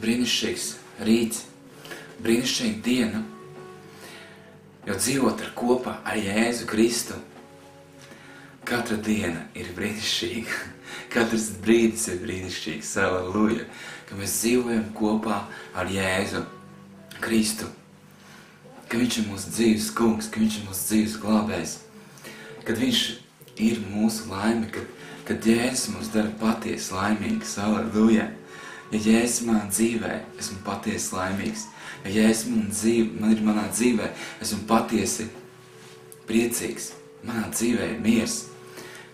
brīnišķīgs rīts, brīnišķīga diena, jo dzīvot kopā ar Jēzu Kristu. Katra diena ir brīnišķīga, katrs brīdis ir brīnišķīgs, halleluja, ka mēs dzīvojam kopā ar Jēzu Kristu, ka viņš ir mūsu dzīves kungs, ka viņš ir mūsu dzīves glābējs, kad viņš ir mūsu laime, kad Jēzus mums dara patiesi laimīgs, halleluja. Ja Jēzus manā dzīvē, esmu patiesi laimīgs. Ja Jēzus man ir manā dzīvē, esmu patiesi priecīgs. Manā dzīvē ir miers.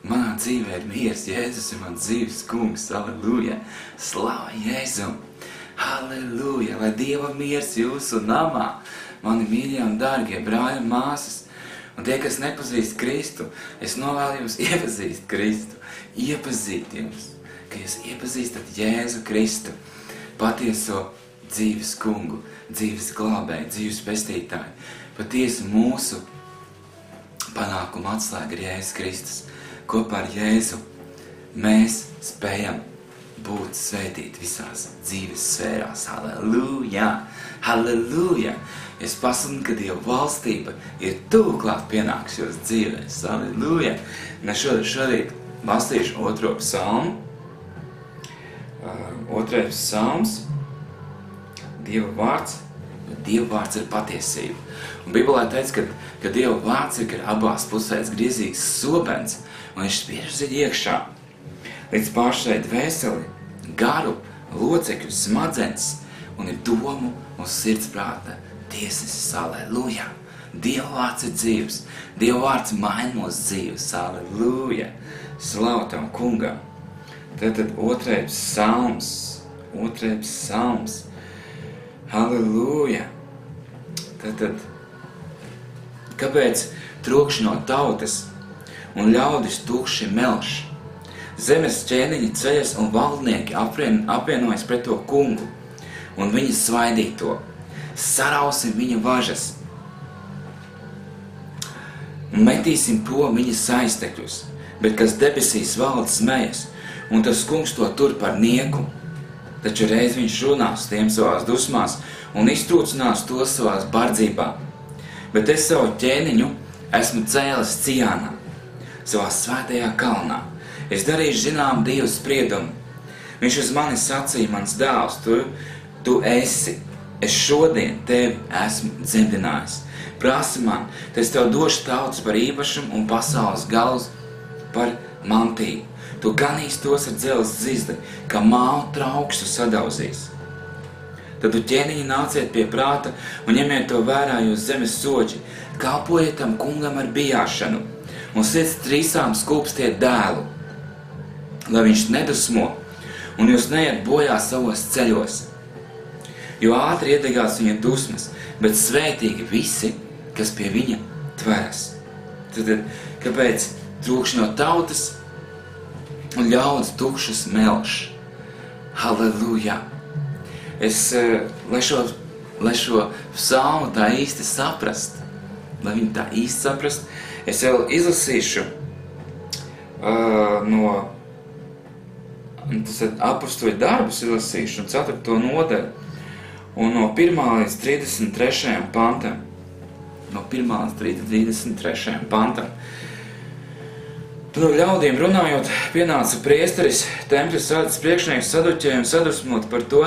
Manā dzīvē ir miers. Jēzus ir mans dzīves kungs, halleluja. Slava Jēzum, halleluja. Lai Dieva miers jūsu namā, mani mīļie un dārgie brāļi un māsas. Un tie, kas nepazīst Kristu, es novēlu jums iepazīt Kristu, iepazīt jums, ka jūs iepazīstat Jēzu Kristu, patieso dzīves kungu, dzīves glābēju, dzīves pestītāju. Patiesi mūsu panākuma atslēga ir Jēzus Kristus. Kopā ar Jēzu mēs spējam būt svētīti visās dzīves sfērās. Halleluja! Halleluja! Es pasludinu, ka Dieva valstība ir tuvu klāt pienāks jūs dzīvēs. Halleluja! Mēs šodien lasīšu 2. psalmu. 2. psalms. Dieva vārds ir patiesība. Un Bībelē teica, ka Dieva vārds ir abās pusēs griezīgs sobens, un viņš spiež ziņ iekšā līdz pāršai dvēseli, garu, locekļu, smadzenes, un ir domu un sirdsprāta tiesnesis, halleluja. Dieva vārds ir dzīves, Dieva vārds maina mūsu dzīves, halleluja. Slavu tam kungam. Tātad 2. psalms, halleluja. Tātad, kāpēc trokšņo tautas un ļaudis tukši melš? Zemes ķēniņi ceļas un valdnieki apvienojas pret to kungu un viņa svaidīto. Sarausim viņa važas un metīsim prom viņa saistekļus, bet kas debesīs valda smejas, un tas kungs to tur par nieku. Taču reiz viņš runās tiem savās dusmās un iztrūcinās tos savās bardzībā. Bet es savu ķēniņu esmu cēlis Ciānā, savā svētajā kalnā. Es darīšu zinām Dieva spriedumu. Viņš uz mani sacīja, mans dēls, tu esi. Es šodien tevi esmu dzemdinājis. Prasi man, tad es tev došu tautas par īpašumu un pasaules galus par mantību. Tu ganīs tos ar dzelzs zizli, kā mālu traukstu sadauzīs. Tad tu ķēniņi nāciet pie prāta un ņemiet to vērā jūs zemes soģi, kalpojiet tam kungam ar bijāšanu un sirds trīsām skūpstiet dēlu, lai viņš nedusmo un jūs neiet bojā savos ceļos. Jo ātri iedegās viņa dusmas, bet svētīgi visi, kas pie viņa tveras. Tad, kāpēc trūkšņo tautas un ļaudis tukšas melš? Halleluja! Lai šo psalmu tā īsti saprast, es vēl izlasīšu no apostoļu darbus izlasīšu, 4. nodaļu, un no 1. līdz 33. pantam. No 1. līdz 33. pantam. Tad no ļaudīm runājot, pienāca priesteris, tempļa sādes priekšnieks saduķējiem sadusmot par to,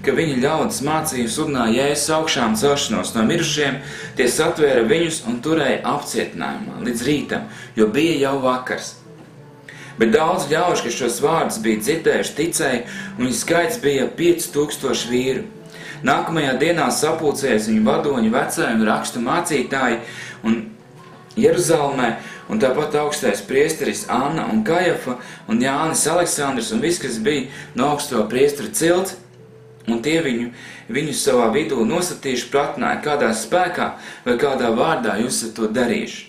ka viņi ļaudis mācīja sludināja Jēzus augšām celšanos no mirušiem, tie satvēra viņus un turēja apcietinājumā līdz rītam, jo bija jau vakars. Bet daudz ļaužu, kas šos vārdus bija dzirdējuši, ticēja, un viņa skaits bija 5000 vīru. Nākamajā dienā sapulcējās viņu vadoņi, vecāji un rakstu mācītāji un Jeruzalemē, un tāpat augstais priesteris Anna un Kajafa un Jānis Aleksandrs un viss, kas bija no augsto priesteru cilts, un tie viņu savā vidū nosatījuši pratināja, kādā spēkā vai kādā vārdā jūs esat to darījuši.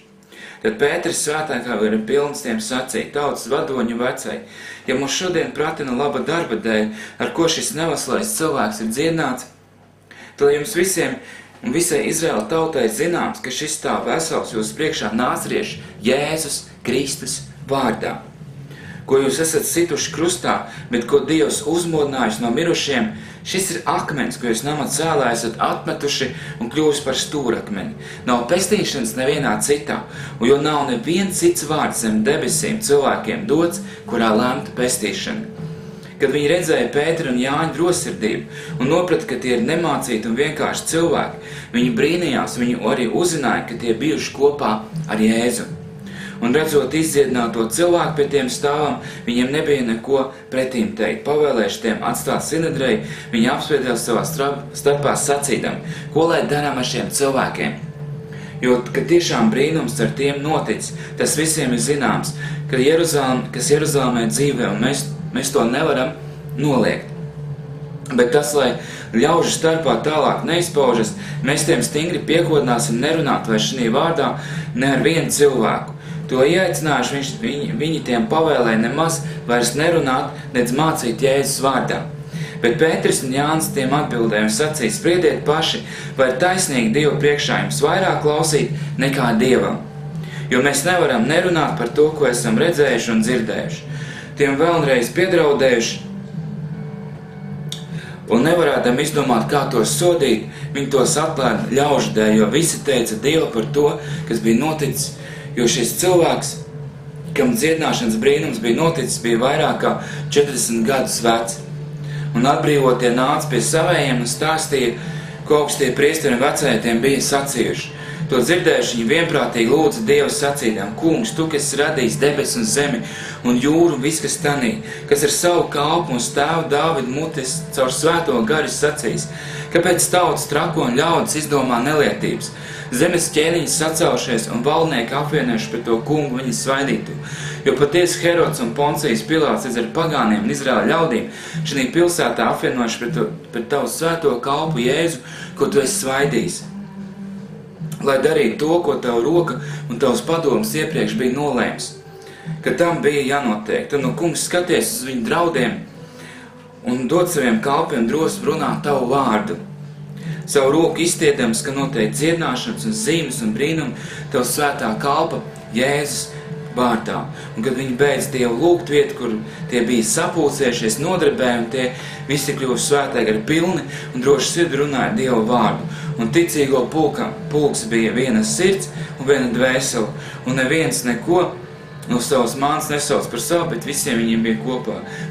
Tad Pēteris svētākā ir pilns tiem sacīja, tautas vadoņu vecai, ja mums šodien pratina laba darba dēļ, ar ko šis nevaslais cilvēks ir dziedināts, tad jums visiem un visai Izraēla tautai zināms, ka šis stāv vesels jūsu priekšā nācriešu Jēzus Kristus vārdā. ko jūs esat situši krustā, bet ko Dievs uzmodinājis no mirušiem, šis ir akmens, ko jūs nama cēlā esat atmetuši un kļuvis par stūrakmeni. Nav pestīšanas nevienā citā, un jo nav neviens cits vārds zem debesīm cilvēkiem dots, kurā lemta pestīšana. Kad viņi redzēja Pētera un Jāņa drossirdību un noprata, ka tie ir nemācīti un vienkārši cilvēki, viņi brīnījās, viņi arī uzzināja, ka tie bijuši kopā ar Jēzu. Un redzot izdziedināto cilvēku pie tiem stāvam, viņiem nebija neko pretīm teikt. Pavēlējuši tiem atstāt Sinedreju, viņi apspriedās savā starpā sacīdami, ko lai darām ar šiem cilvēkiem. Jo, kad tiešām brīnums ar tiem noticis, tas visiem ir zināms, ka kas Jeruzalemē dzīvē, un mēs to nevaram noliegt. Bet tas, lai ļaužu starpā tālāk neizpaužas, mēs tiem stingri piekodināsim nerunāt vairs šī vārdā ne ar vienu cilvēku. To ieaicinājuši, viņi tiem pavēlēja nemaz vairs nerunāt, nedz mācīt Jēzus vārdā. Bet Pēters un Jānis tiem atbildēja un sacīja, spriediet paši, vai ir taisnīgi Dievu priekšā jums vairāk klausīt nekā Dievam. Jo mēs nevaram nerunāt par to, ko esam redzējuši un dzirdējuši. Tiem vēlreiz piedraudējuši un nevarēdam izdomāt, kā tos sodīt, viņi tos atklāja ļaužu dēļ, jo visi teica Dievu par to, kas bija noticis, jo šis cilvēks, kam dziedināšanas brīnums bija noticis, bija vairāk kā 40 gadus vecs. Un atbrīvotie nāca pie savējiem un stāstīja, ko augstie priesteri un vecāji tiem bija sacījuši. To dzirdējuši, viņi vienprātīgi lūdza Dievu sacīdām, Kungs, tu, kas radījis debes un zemi un jūru un viss, kas tanī, kas ar savu kalpu un tēvu Dāvidu mutes caur svēto garu sacīs, kāpēc tautas trako un ļaudis izdomā nelietības. Zemes ķēniņi sacaušies un valdnieki apvienojuši pret to kungu viņa svaidītu. Jo patiesi Herods un Poncijas Pilāts ar pagāniem un Izraēļa ļaudīm šī pilsētā apvienojuši pret tavu svēto kalpu Jēzu, ko tu esi svaidījis. Lai darītu to, ko tavu roka un tavs padoms iepriekš bija nolēms, ka tam bija jānotiek. Tad, kungs, skaties uz viņu draudiem un dod saviem kalpiem drosmi runāt tavu vārdu. Savu roku izstiedams, ka notiek dziedināšanas un zīmes un brīnumi tev svētā kalpa Jēzus vārdā. Un kad viņi beidz Dievu lūgt vietu, kur tie bija sapulcējušies, nodarbēji, un tie visi kļuvuši svētēji ar pilni un droši sirdi runāja Dievu vārdu. Un ticīgo pulks bija viena sirds un viena dvēsele, un neviens neko no savas mātes nesauc par savu, bet visiem viņiem bija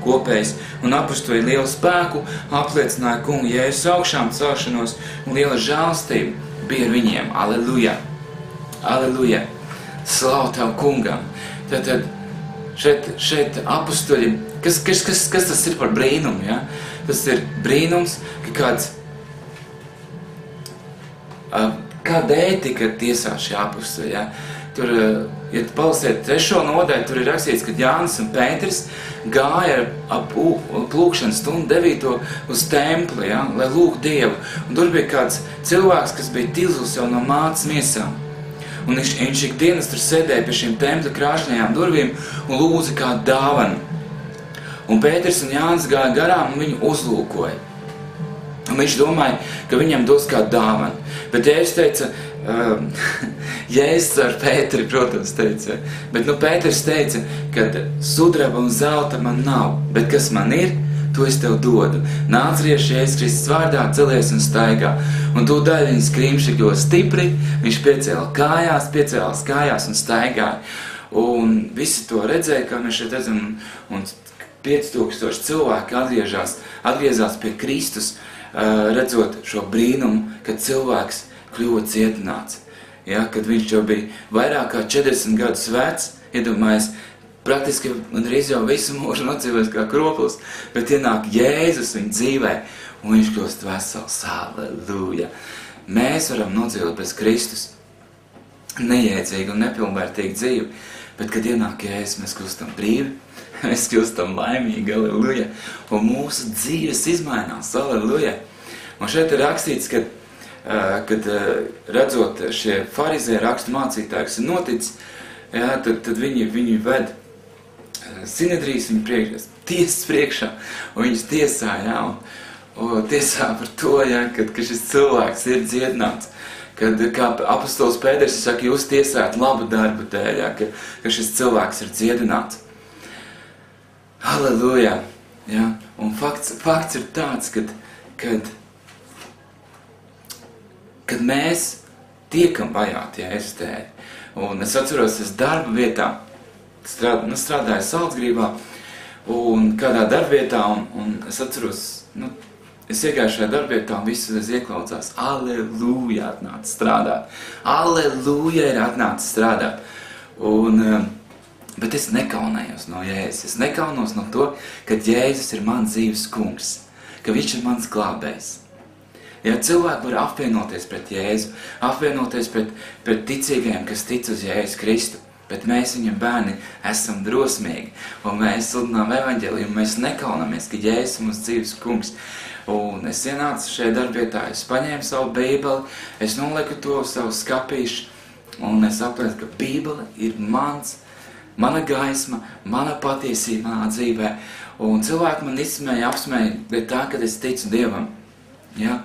kopējs. Un apustuļi lielu spēku apliecināja kungu Jēzus augšām celšanos, un liela žēlastība bija ar viņiem. Aleluja! Aleluja! Slavu Tev kungam! Tad šeit apustuļi, kas tas ir par brīnumu? Ja? Tas ir brīnums, ka kāds kāda ētika tiesā šie apustuļi. Ja? Tur, ja palasiet 3. nodaļu, tur ir rakstīts, ka Jānis un Pēters gāja ar lūkšanas stundu 9. uz templi, ja, lai lūgtu Dievu. Un tur bija kāds cilvēks, kas bija tilzus jau no mātes miesām. Un viņš ikdienas tur sēdēja pie šīm tempļa krāšņajām durvīm un lūdza kādu dāvanu. Un Pēters un Jānis gāja garām un viņu uzlūkoja. Un viņš domāja, ka viņam dos kādu dāvanu. Bet Jēzus teica, Jēzus ar Pēteri, protams, teica, bet Pēters teica, ka sudraba un zelta man nav, bet kas man ir, to es tev dodu. Nāc rieši Jēzus Kristus vārdā, celies un staigā. Un tūdaļ viņa skrīmši kļuva stipri, viņš piecēlās kājās un staigāja. Un visi to redzēja, kā mēs šeit redzam, un 5000 cilvēki atgriezās pie Kristus, redzot šo brīnumu, kad cilvēks kļuva cietināts. Ja, kad viņš jau bija vairāk kā 40 gadus vecs, iedomājies, praktiski gandrīz jau visu mūžu nodzīvojis kā kroplis, bet ienāk Jēzus viņa dzīvē, un viņš kļūst vesels. Halleluja! Mēs varam nodzīvot bez Kristus neiedzīgu un nepilnvērtīgu dzīvi, bet kad ienāk Jēzus, mēs kļūstam brīvi, mēs kļūstam laimīgi, halleluja, un mūsu dzīves izmainās, halleluja. Un šeit ir rakstīts, kad redzot šie farizēji rakstu mācītāji, kas ir noticis, ja, tad viņi ved Sinedrijas viņa tiesas priekšā, un viņus tiesā, ja, un tiesā par to, ja, ka šis cilvēks ir dziedināts. Kad, kā apostols Pēters saka, jūs tiesājat labu darbu dēļ, ja, ka šis cilvēks ir dziedināts. Halleluja! Ja? Un fakts ir tāds, kad mēs tiekam vajāti Jēzus dēļ. Un es atceros, es darba vietā strādāju Salcgrībā un kādā darbvietā, un es atceros, es iegāju šajā darbvietā un visu es ieklausās. Alleluja, atnāc strādāt. Alleluja ir atnāc strādāt. Bet es nekaunējos no Jēzus. Es nekaunos no to, ka Jēzus ir mans dzīves kungs, ka viņš ir mans glābējs. Ja cilvēki var apvienoties pret Jēzu, apvienoties pret ticīgajiem, kas tic uz Jēzu Kristu, bet mēs viņam bērni esam drosmīgi, un mēs sludinām evaņģēliju, un mēs nekaunamies, ka Jēzus ir mūsu dzīves kungs. Un es ienācu šajā darbvietā, es paņēmu savu bībeli, es nolieku to savu skapīšu, un es aplieku, ka bībele ir mana gaisma, mana patiesība manā dzīvē. Un cilvēki man izsmēja, apsmēja, bet tā, kad es ticu Dievam. Ja?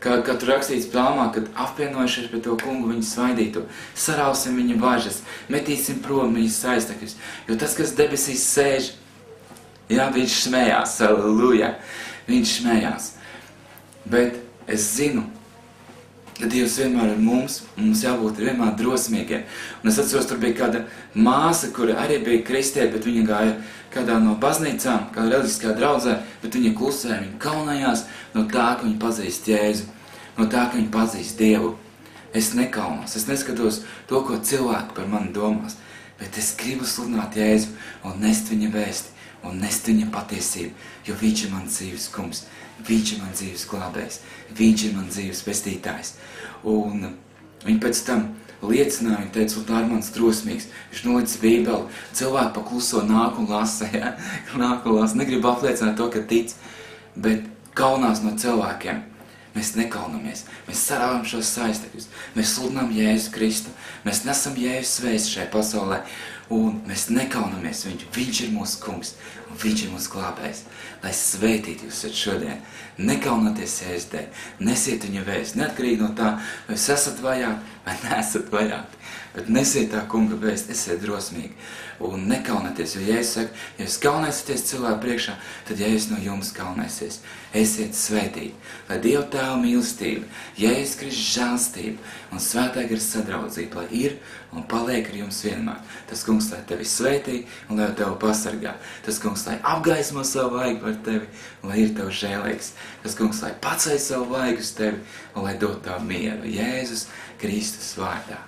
Kad tur rakstīts psalmā, kad apvienojušies pret to kungu viņu svaidītu, sarausim viņa važas, metīsim prom viņas saistakļus, jo tas, kas debesīs sēž, jā, viņš smējās, halleluja, viņš smējās. Bet es zinu, ka Dievs vienmēr ir mums jābūt vienmēr drosmīgiem. Un es atceros, tur bija kāda māsa, kura arī bija kristieti, bet viņa gāja kādā no baznīcām, kādā reliģiskā draudzē, bet viņa klusēja, viņa kaunējās no tā, ka viņa pazīst Jēzu, no tā, ka viņa pazīst Dievu. Es nekaunos, es neskatos to, ko cilvēki par mani domās, bet es gribu sludināt Jēzu un nest viņa vēsti un nest viņa patiesību, jo viņš ir mans dzīves kungs, viņš ir mans dzīves glābējs, viņš ir mans dzīves pestītājs. Un viņi pēc tam liecināja, viņa teica, tā ir mans drosmīgs, viņš nolicis bībeli, cilvēki pakluso nāk un lasa, ja? Nāk un lasa, negrib apliecināt to, ka tic, bet kaunās no cilvēkiem. Mēs nekaunamies, mēs sarāvam šos saistekļus, mēs sludinām Jēzu Kristu, mēs nesam Jēzus vēstu šajā pasaulē, un mēs nekaunamies viņu, viņš ir mūsu kungs, un viņš ir mūsu glābējs. Lai svētīt jūs šodien, nekaunoties Jēzus dēļ, nesiet viņa vēstu, neatkarīgi no tā, vai jūs esat vajāti vai neesat vajāti, bet nesiet tā kunga vēstu, esiet drosmīgi un nekaunaties, jo Jēzus saka, ja jūs kaunēsieties cilvēku priekšā, tad Jēzus no jums kaunēsies. Esiet svētīti, lai Dieva Tēva mīlestība, Jēzus Kristus žēlstība un svētā gara sadraudzība, lai ir un paliek ar jums vienmēr. Tas kungs, lai tevi svētī un lai tevi pasargā. Tas kungs, lai apgaismo savu vaigu par tevi un lai ir tev žēlīgs. Tas kungs, lai paceļ savu vaigu uz tevi un lai dod tev mieru. Jēzus Kristus vārdā.